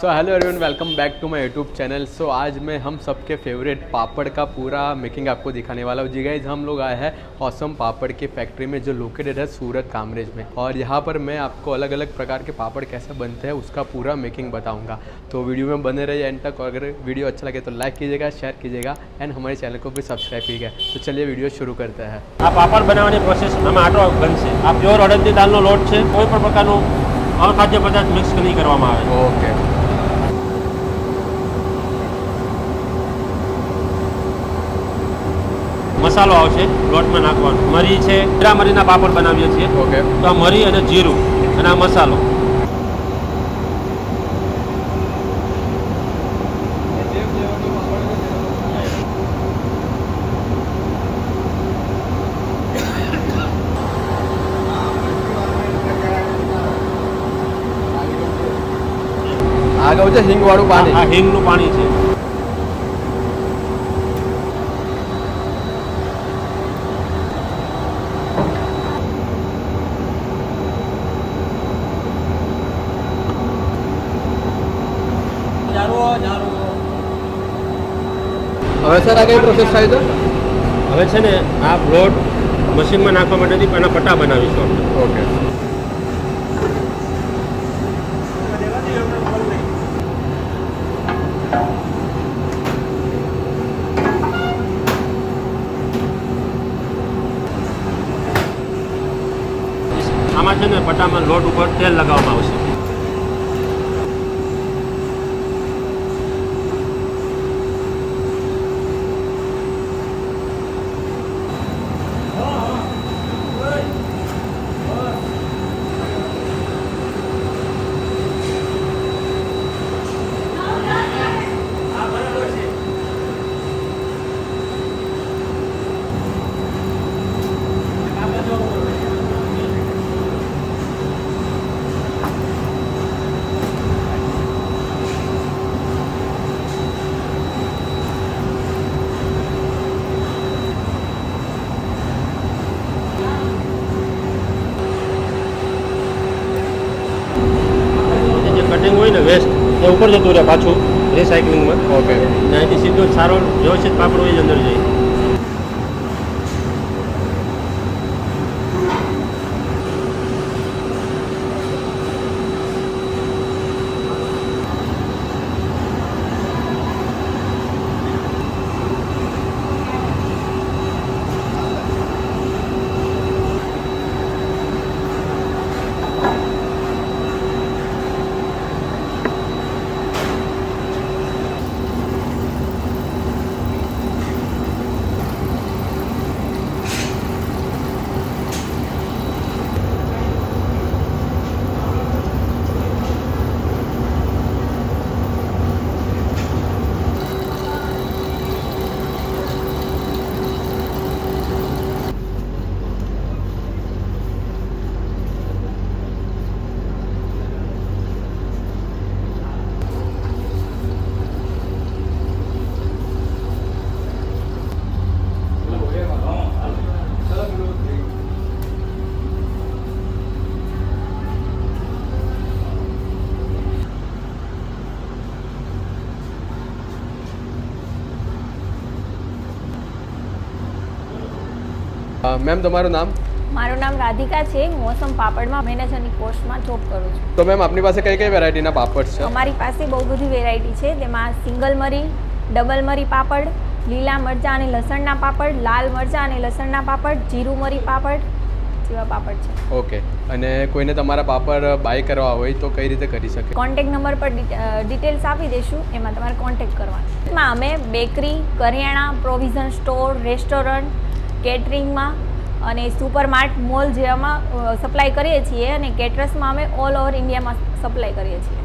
So hello everyone, welcome back to my YouTube channel. So आज मैं हम सबके फेवरेट पापड़ का पूरा मेकिंग आपको दिखाने वाला हूँ। जी गाइस, हम लोग आए हैं ऑसम पापड़ की फैक्ट्री में जो लोकेटेड है सूरत कामरेज में, और यहाँ पर मैं आपको अलग अलग प्रकार के पापड़ कैसे बनते हैं उसका पूरा मेकिंग बताऊँगा। तो वीडियो में बने रहिए एंड तक, और अगर वीडियो अच्छा लगे तो लाइक कीजिएगा, शेयर कीजिएगा एंड हमारे चैनल को भी सब्सक्राइब कीजिएगा। तो चलिए वीडियो शुरू करते हैं। આ પાપડ બનાવવાની પ્રોસેસ આમાં આટો બનશે। આ પ્યોર અડદની દાળનો લોટ છે, કોઈ પણ પ્રકારનું અખાદ્ય પદાર્થ મિક્સ નહીં કરવામાં આવે। ओके, મસાલો આવશે લોટમાં નાખવાનો। મરી છે, જીરા મરીના પાપડ બનાવીએ છીએ। ओके, તો આ મરી અને જીરું અને આ મસાલો। આગળ છે હિંગવાળું પાણી। આ હિંગનું પાણી છે। હવે સર આ કઈ પ્રોસેસ થાય છે? હવે છે ને આ લોટ મશીનમાં નાખવા માટેથી એના પટ્ટા બનાવીશું આપણે। ઓકે, આમાં છે ને પટ્ટામાં લોટ ઉપર તેલ લગાવવામાં આવશે। કટિંગ હોય ને વેસ્ટ એ ઉપર જતું રહે પાછું રિસાયકલિંગમાં। ઓકે, અહીંથી સીધો સારો વ્યવસ્થિત પાપડ હોય અંદર જાય। મેમ તમારું નામ? મારું નામ રાધિકા છે। હું ઓસમ પાપડમાં મેનેજરની પોસ્ટમાં જોબ કરું છું। તો મેમ આપની પાસે કઈ કઈ વેરાયટીના પાપડ છે? અમારી પાસે બહુ બધી વેરાયટી છે, તેમાં સિંગલ મરી, ડબલ મરી પાપડ, લીલા મરચાં અને લસણના પાપડ, લાલ મરચાં અને લસણના પાપડ, જીરું મરી પાપડ જેવા પાપડ છે। ઓકે, અને કોઈને તમારા પાપડ બાય કરવા હોય તો કઈ રીતે કરી શકે? કોન્ટેક્ટ નંબર પર ડિટેલ્સ આપી દઈશું, એમાં તમારે કોન્ટેક્ટ કરવાનો। એમાં અમે બેકરી, કરિયાણા, પ્રોવિઝન સ્ટોર, રેસ્ટોરન્ટ, કેટરિંગમાં અને સુપરમાર્ટ, મોલ જેવામાં સપ્લાય કરીએ છીએ, અને કેટરસમાં અમે ઓલ ઓવર ઇન્ડિયામાં સપ્લાય કરીએ છીએ।